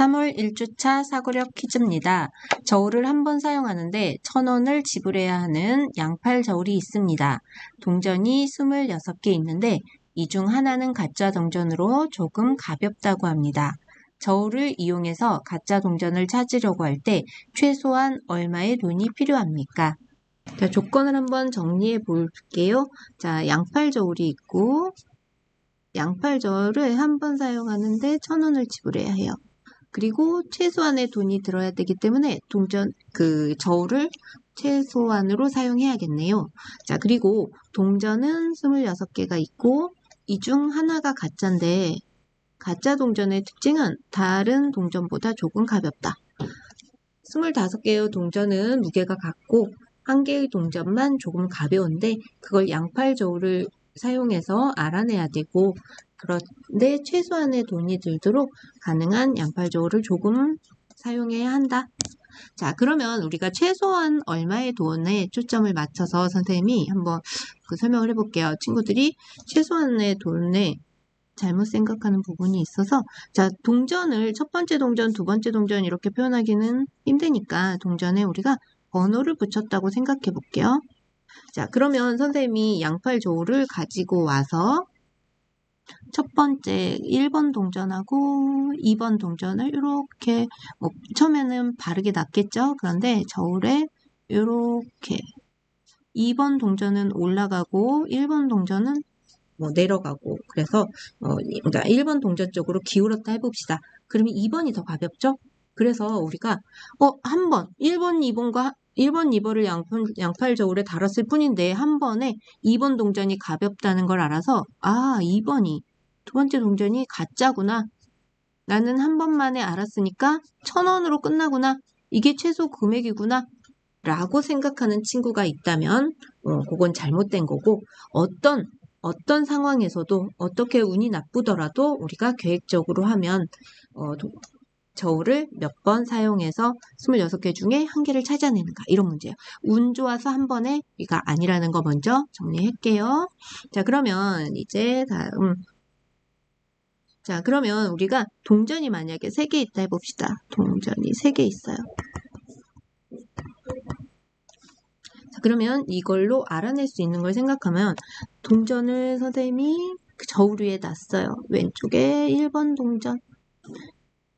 3월 1주차 사고력 퀴즈입니다. 저울을 한 번 사용하는데 1,000원을 지불해야 하는 양팔 저울이 있습니다. 동전이 26개 있는데 이 중 하나는 가짜 동전으로 조금 가볍다고 합니다. 저울을 이용해서 가짜 동전을 찾으려고 할 때 최소한 얼마의 돈이 필요합니까? 자, 조건을 한번 정리해 볼게요. 자, 양팔 저울이 있고 양팔 저울을 한 번 사용하는데 1,000원을 지불해야 해요. 그리고 최소한의 돈이 들어야 되기 때문에 저울을 최소한으로 사용해야겠네요. 자, 그리고 동전은 26개가 있고 이 중 하나가 가짜인데 가짜 동전의 특징은 다른 동전보다 조금 가볍다. 25개의 동전은 무게가 같고 한 개의 동전만 조금 가벼운데 그걸 양팔 저울을 사용해서 알아내야 되고, 그런데 최소한의 돈이 들도록 가능한 양팔 저울을 조금 사용해야 한다. 자, 그러면 우리가 최소한 얼마의 돈에 초점을 맞춰서 선생님이 한번 설명을 해볼게요. 친구들이 최소한의 돈에 잘못 생각하는 부분이 있어서, 자, 동전을 첫 번째 동전, 두 번째 동전 이렇게 표현하기는 힘드니까 동전에 우리가 번호를 붙였다고 생각해 볼게요. 자, 그러면 선생님이 양팔 저울을 가지고 와서 첫 번째 1번 동전하고 2번 동전을 이렇게 처음에는 바르게 놨겠죠? 그런데 저울에 이렇게 2번 동전은 올라가고 1번 동전은 내려가고, 그래서 1번 동전 쪽으로 기울었다 해봅시다. 그러면 2번이 더 가볍죠? 그래서 우리가 한 번 1번, 2번을 양팔 저울에 달았을 뿐인데 한 번에 2번 동전이 가볍다는 걸 알아서 2번이 두 번째 동전이 가짜구나. 나는 한 번만에 알았으니까 1,000원으로 끝나구나. 이게 최소 금액이구나. 라고 생각하는 친구가 있다면 그건 잘못된 거고, 어떤 상황에서도 어떻게 운이 나쁘더라도 우리가 계획적으로 하면 저울을 몇 번 사용해서 26개 중에 한 개를 찾아내는가, 이런 문제예요. 운 좋아서 한 번에 이가 아니라는 거 먼저 정리할게요. 자, 그러면 이제 다음. 자, 그러면 우리가 동전이 만약에 3개 있다 해봅시다. 동전이 3개 있어요. 자, 그러면 이걸로 알아낼 수 있는 걸 생각하면 동전을 선생님이 저울 위에 놨어요. 왼쪽에 1번 동전,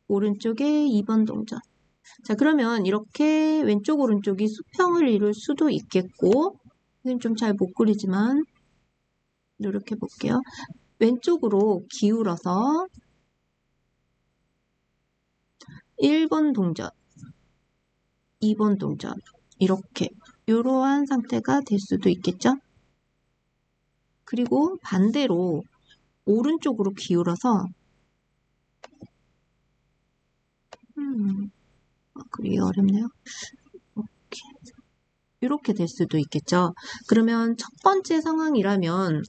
오른쪽에 2번 동전. 자, 그러면 이렇게 왼쪽 오른쪽이 수평을 이룰 수도 있겠고, 좀 잘 못 그리지만 이렇게 볼게요. 왼쪽으로 기울어서 1번 동전, 2번 동전 이렇게 이러한 상태가 될 수도 있겠죠? 그리고 반대로 오른쪽으로 기울어서 그리기 어렵네요. 이렇게 될 수도 있겠죠. 그러면 첫 번째 상황이라면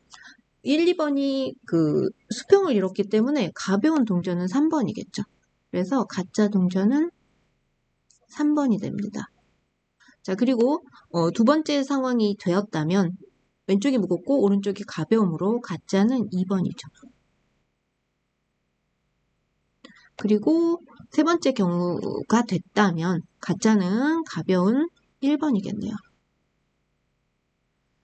1, 2번이 수평을 이뤘기 때문에 가벼운 동전은 3번이겠죠. 그래서 가짜 동전은 3번이 됩니다. 자, 그리고 두 번째 상황이 되었다면 왼쪽이 무겁고 오른쪽이 가벼움으로 가짜는 2번이죠. 그리고 세 번째 경우가 됐다면 가짜는 가벼운 1번이겠네요.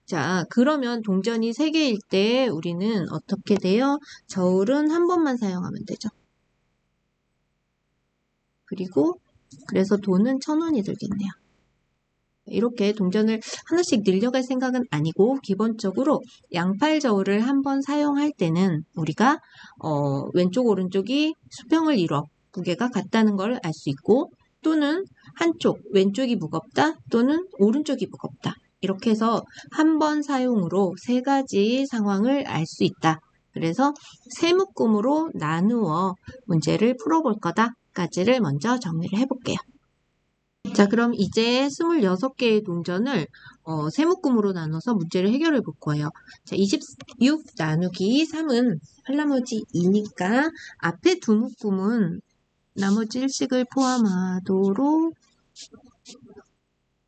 자, 그러면 동전이 3개일 때 우리는 어떻게 돼요? 저울은 한 번만 사용하면 되죠. 그래서 돈은 1,000원이 들겠네요. 이렇게 동전을 하나씩 늘려갈 생각은 아니고, 기본적으로 양팔 저울을 한번 사용할 때는 우리가 왼쪽 오른쪽이 수평을 이뤄 무게가 같다는 걸 알 수 있고, 또는 한쪽 왼쪽이 무겁다 또는 오른쪽이 무겁다, 이렇게 해서 한 번 사용으로 3가지 상황을 알 수 있다. 그래서 세 묶음으로 나누어 문제를 풀어볼 거다까지를 먼저 정리를 해볼게요. 자, 그럼 이제 26개의 동전을 세 묶음으로 나눠서 문제를 해결해 볼 거예요. 자, 26 나누기 3은 8나머지 2니까 앞에 두 묶음은 나머지 일식을 포함하도록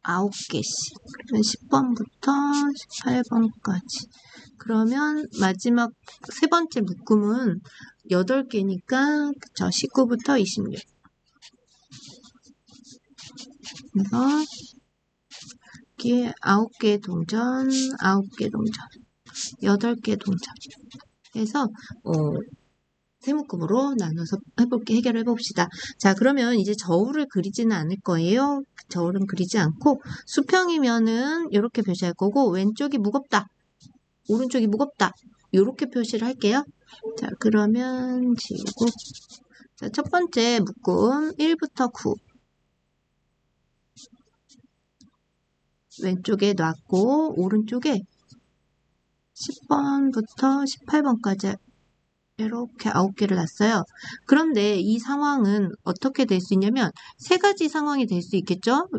9개씩. 그러면 10번부터 18번까지. 그러면 마지막 세 번째 묶음은 8개니까 19부터 26. 그래서 여기에 9개 동전, 9개 동전, 8개 동전 해서 세묶음으로 나눠서 해결해 봅시다. 자, 그러면 이제 저울을 그리지는 않을 거예요. 저울은 그리지 않고 수평이면은 이렇게 표시할 거고 왼쪽이 무겁다, 오른쪽이 무겁다 이렇게 표시를 할게요. 자, 그러면 지우고 자, 첫 번째 묶음 1부터 9 왼쪽에 놨고 오른쪽에 10번부터 18번까지 이렇게 9개를 놨어요. 그런데 이 상황은 어떻게 될 수 있냐면 세 가지 상황이 될 수 있겠죠?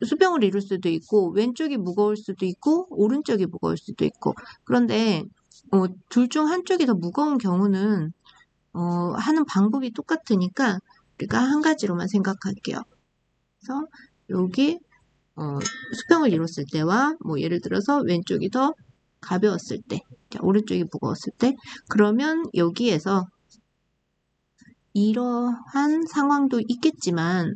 수평을 이룰 수도 있고 왼쪽이 무거울 수도 있고 오른쪽이 무거울 수도 있고 그런데 둘 중 한쪽이 더 무거운 경우는 하는 방법이 똑같으니까 우리가 한 가지로만 생각할게요. 그래서 여기 수평을 이뤘을 때와 뭐 예를 들어서 왼쪽이 더 가벼웠을 때, 자, 오른쪽이 무거웠을 때, 그러면 여기에서 이러한 상황도 있겠지만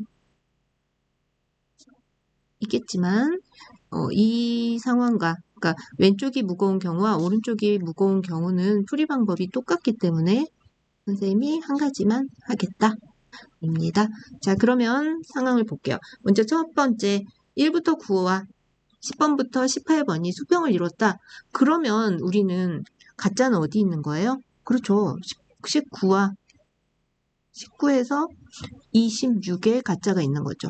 이 상황과 그러니까 왼쪽이 무거운 경우와 오른쪽이 무거운 경우는 풀이 방법이 똑같기 때문에 선생님이 한 가지만 하겠다 입니다. 자, 그러면 상황을 볼게요. 먼저 첫 번째 1부터 9와 10번부터 18번이 수평을 이뤘다. 그러면 우리는 가짜는 어디 있는 거예요? 그렇죠. 19와 19에서 26의 가짜가 있는 거죠.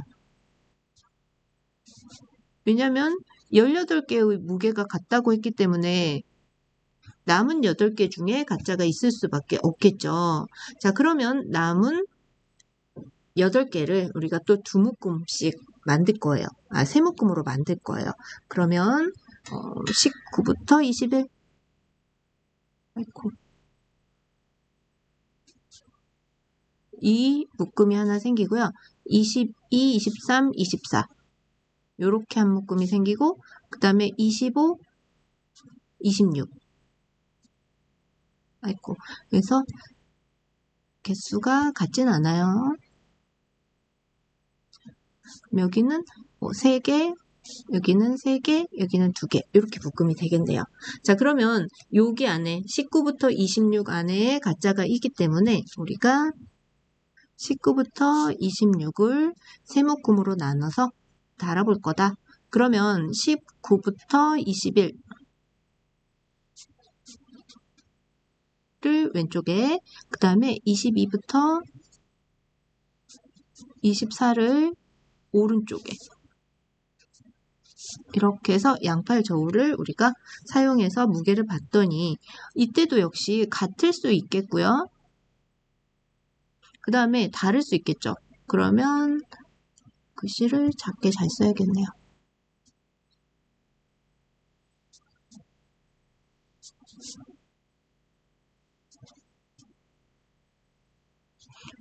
왜냐하면 18개의 무게가 같다고 했기 때문에 남은 8개 중에 가짜가 있을 수밖에 없겠죠. 자, 그러면 남은 8개를 우리가 또 2묶음씩 만들 거예요. 세 묶음으로 만들 거예요. 그러면 19부터 21 아이고. 이 묶음이 하나 생기고요. 22, 23, 24 요렇게 한 묶음이 생기고 그 다음에 25, 26 아이고. 그래서 개수가 같진 않아요. 여기는 3개, 여기는 3개, 여기는 2개 이렇게 묶음이 되겠네요. 자, 그러면 여기 안에 19부터 26 안에 가짜가 있기 때문에 우리가 19부터 26을 세 묶음으로 나눠서 달아볼 거다. 그러면 19부터 21을 왼쪽에 그 다음에 22부터 24를 오른쪽에 이렇게 해서 양팔 저울을 우리가 사용해서 무게를 봤더니 이때도 역시 같을 수 있겠고요. 그 다음에 다를 수 있겠죠. 그러면 글씨를 작게 잘 써야겠네요.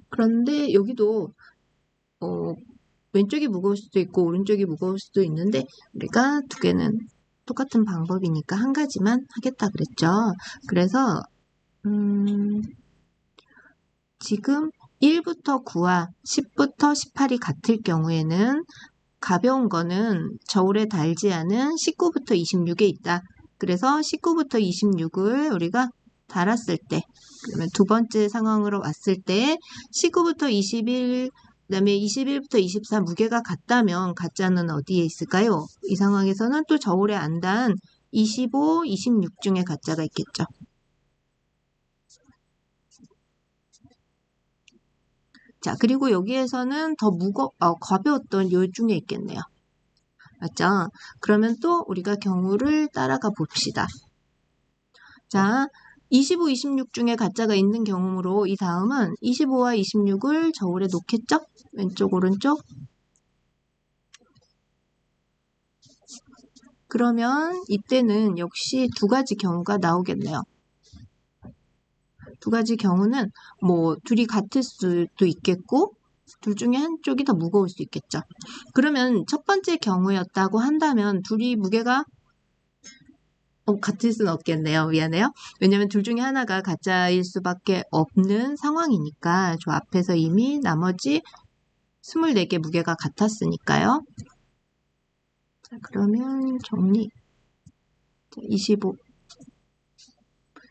그런데 여기도 왼쪽이 무거울 수도 있고 오른쪽이 무거울 수도 있는데 우리가 두 개는 똑같은 방법이니까 한 가지만 하겠다 그랬죠. 그래서 지금 1부터 9와 10부터 18이 같을 경우에는 가벼운 거는 저울에 달지 않은 19부터 26에 있다. 그래서 19부터 26을 우리가 달았을 때 그러면 두 번째 상황으로 왔을 때 19부터 21, 그 다음에 21부터 24 무게가 같다면 가짜는 어디에 있을까요? 이 상황에서는 또 저울에 안 단 25, 26 중에 가짜가 있겠죠. 자, 그리고 여기에서는 더 가벼웠던 요 중에 있겠네요. 맞죠? 그러면 또 우리가 경우를 따라가 봅시다. 자, 25, 26 중에 가짜가 있는 경우로 이 다음은 25와 26을 저울에 놓겠죠? 왼쪽, 오른쪽. 그러면 이때는 역시 두 가지 경우가 나오겠네요. 두 가지 경우는 뭐 둘이 같을 수도 있겠고 둘 중에 한쪽이 더 무거울 수 있겠죠. 그러면 첫 번째 경우였다고 한다면 둘이 무게가 같을 수는 없겠네요. 미안해요. 왜냐면 둘 중에 하나가 가짜일 수밖에 없는 상황이니까 저 앞에서 이미 나머지 24개 무게가 같았으니까요. 자, 그러면 정리. 25.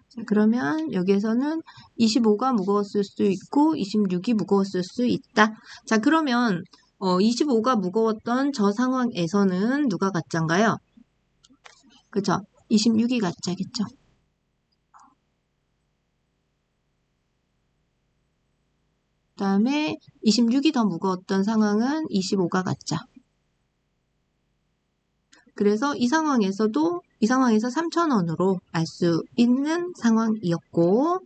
자, 그러면 여기에서는 25가 무거웠을 수 있고 26이 무거웠을 수 있다. 자, 그러면 25가 무거웠던 저 상황에서는 누가 가짜인가요? 그죠? 26이 가짜겠죠. 그 다음에 26이 더 무거웠던 상황은 25가 가짜. 그래서 이 상황에서 3,000원으로 알 수 있는 상황이었고,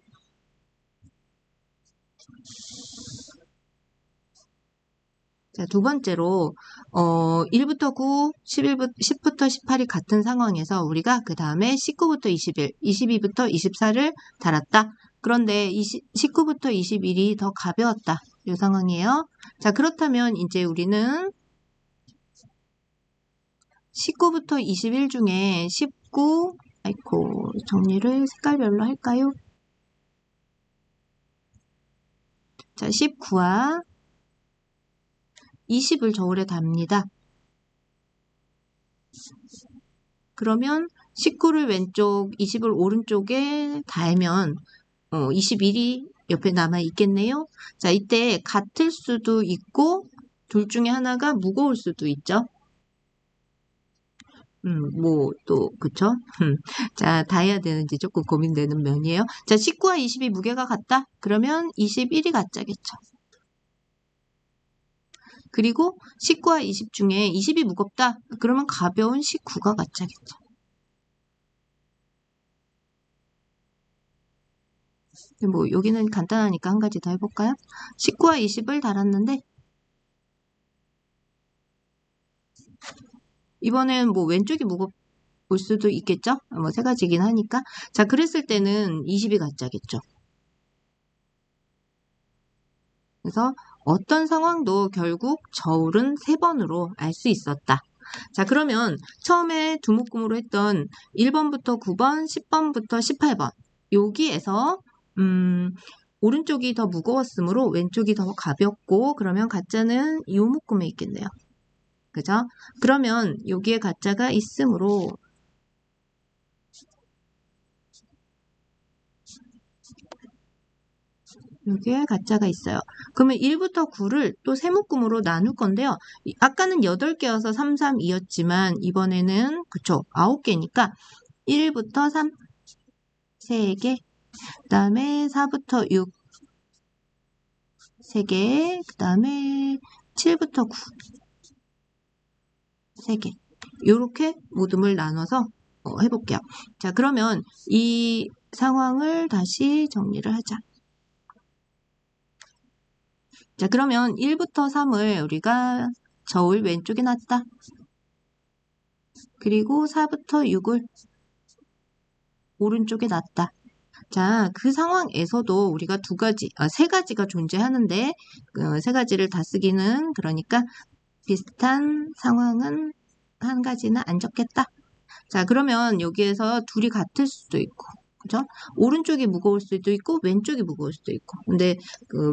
자, 두 번째로 1부터 9, 10부터 18이 같은 상황에서 우리가 그 다음에 19부터 21, 22부터 24를 달았다. 그런데 19부터 21이 더 가벼웠다. 이 상황이에요. 자, 그렇다면 이제 우리는 19부터 21 중에 19, 아이고, 정리를 색깔별로 할까요? 자, 19와 20을 저울에 답니다. 그러면 19를 왼쪽, 20을 오른쪽에 달면 21이 옆에 남아 있겠네요. 자, 이때 같을 수도 있고 둘 중에 하나가 무거울 수도 있죠. 그쵸? 자, 다 해야 되는지 조금 고민되는 면이에요. 자, 19와 20이 무게가 같다? 그러면 21이 가짜겠죠. 그리고 19와 20 중에 20이 무겁다? 그러면 가벼운 19가 가짜겠죠. 여기는 간단하니까 한 가지 더 해볼까요? 19와 20을 달았는데 이번엔 왼쪽이 무겁을 수도 있겠죠? 세 가지긴 하니까. 자, 그랬을 때는 20이 가짜겠죠. 그래서 어떤 상황도 결국 저울은 3번으로 알 수 있었다. 자, 그러면 처음에 두 묶음으로 했던 1번부터 9번, 10번부터 18번 여기에서 오른쪽이 더 무거웠으므로 왼쪽이 더 가볍고 그러면 가짜는 이 묶음에 있겠네요. 그죠? 그러면 여기에 가짜가 있으므로 여기에 가짜가 있어요. 그러면 1부터 9를 또 세 묶음으로 나눌 건데요. 아까는 8개여서 3, 3, 2였지만 이번에는 그쵸 9개니까 1부터 3, 3개 그 다음에 4부터 6 3개 그 다음에 7부터 9 3개 이렇게 모둠을 나눠서 해볼게요. 자, 그러면 이 상황을 다시 정리를 하자. 자, 그러면 1부터 3을 우리가 저울 왼쪽에 놨다. 그리고 4부터 6을 오른쪽에 놨다. 자, 그 상황에서도 우리가 세 가지가 존재하는데 세 가지를 다 쓰기는 그러니까 비슷한 상황은 한 가지는 안 적겠다. 자, 그러면 여기에서 둘이 같을 수도 있고 그죠? 오른쪽이 무거울 수도 있고 왼쪽이 무거울 수도 있고 근데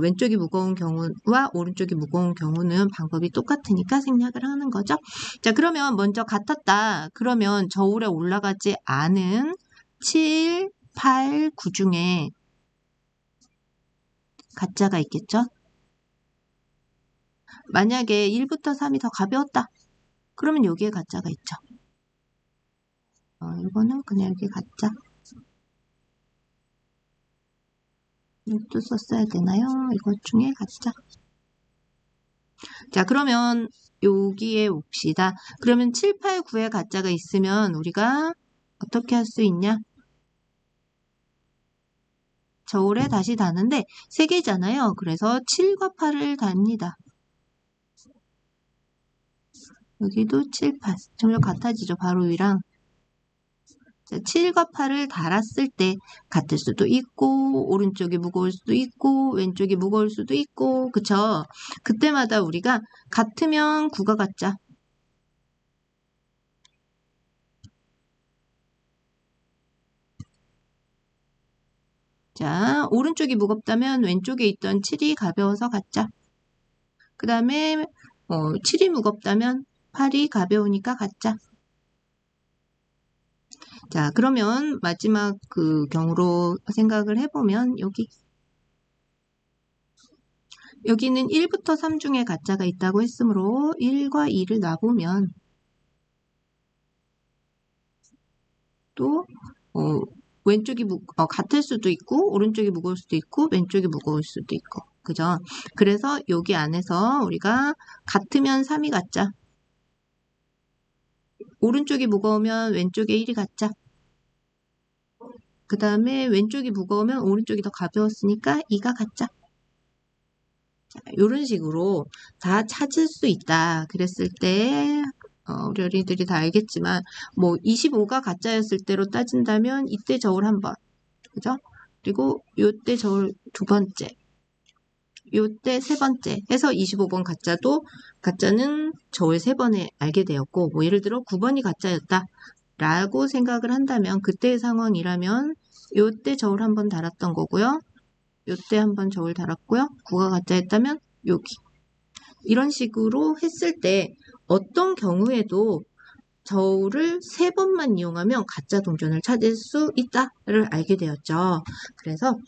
왼쪽이 무거운 경우와 오른쪽이 무거운 경우는 방법이 똑같으니까 생략을 하는 거죠. 자, 그러면 먼저 같았다. 그러면 저울에 올라가지 않은 7, 8, 9 중에 가짜가 있겠죠? 만약에 1부터 3이 더 가벼웠다. 그러면 여기에 가짜가 있죠. 이거는 그냥 여기 가짜. 이것도 썼어야 되나요? 이것 중에 가짜. 자, 그러면 여기에 봅시다. 그러면 7, 8, 9에 가짜가 있으면 우리가 어떻게 할 수 있냐? 저울에 다시 다는데 3개잖아요. 그래서 7과 8을 답니다. 여기도 7, 8. 정말 같아지죠. 바로 위랑. 자, 7과 8을 달았을 때 같을 수도 있고 오른쪽이 무거울 수도 있고 왼쪽이 무거울 수도 있고 그쵸? 그때마다 우리가 같으면 9가 가짜. 자, 오른쪽이 무겁다면 왼쪽에 있던 7이 가벼워서 가짜. 그 다음에 7이 무겁다면 8이 가벼우니까 가짜. 자, 그러면 마지막 그 경우로 생각을 해보면 여기는 1부터 3 중에 가짜가 있다고 했으므로 1과 2를 놔보면 또 왼쪽이 같을 수도 있고 오른쪽이 무거울 수도 있고 왼쪽이 무거울 수도 있고 그죠? 그래서 여기 안에서 우리가 같으면 3이 가짜, 오른쪽이 무거우면 왼쪽에 1이 가짜, 그 다음에 왼쪽이 무거우면 오른쪽이 더 가벼웠으니까 2가 가짜. 이런 식으로 다 찾을 수 있다. 그랬을 때 우리 어린이들이 다 알겠지만 뭐 25가 가짜였을 때로 따진다면 이때 저울 한 번, 그죠? 그리고 요때 저울 두 번째, 요때 세 번째 해서 25번 가짜는 저울 3번에 알게 되었고, 뭐 예를 들어 9번이 가짜였다 라고 생각을 한다면 그때의 상황이라면 요때 저울 한 번 달았던 거고요. 요때 한번 저울 달았고요. 9가 가짜였다면 여기. 이런 식으로 했을 때 어떤 경우에도 저울을 3번만 이용하면 가짜 동전을 찾을 수 있다를 알게 되었죠. 그래서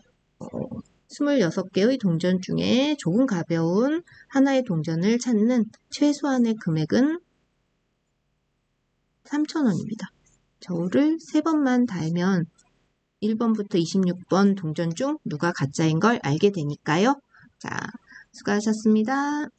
26개의 동전 중에 조금 가벼운 하나의 동전을 찾는 최소한의 금액은 3,000원입니다. 저울을 3번만 달면 1번부터 26번 동전 중 누가 가짜인 걸 알게 되니까요. 자, 수고하셨습니다.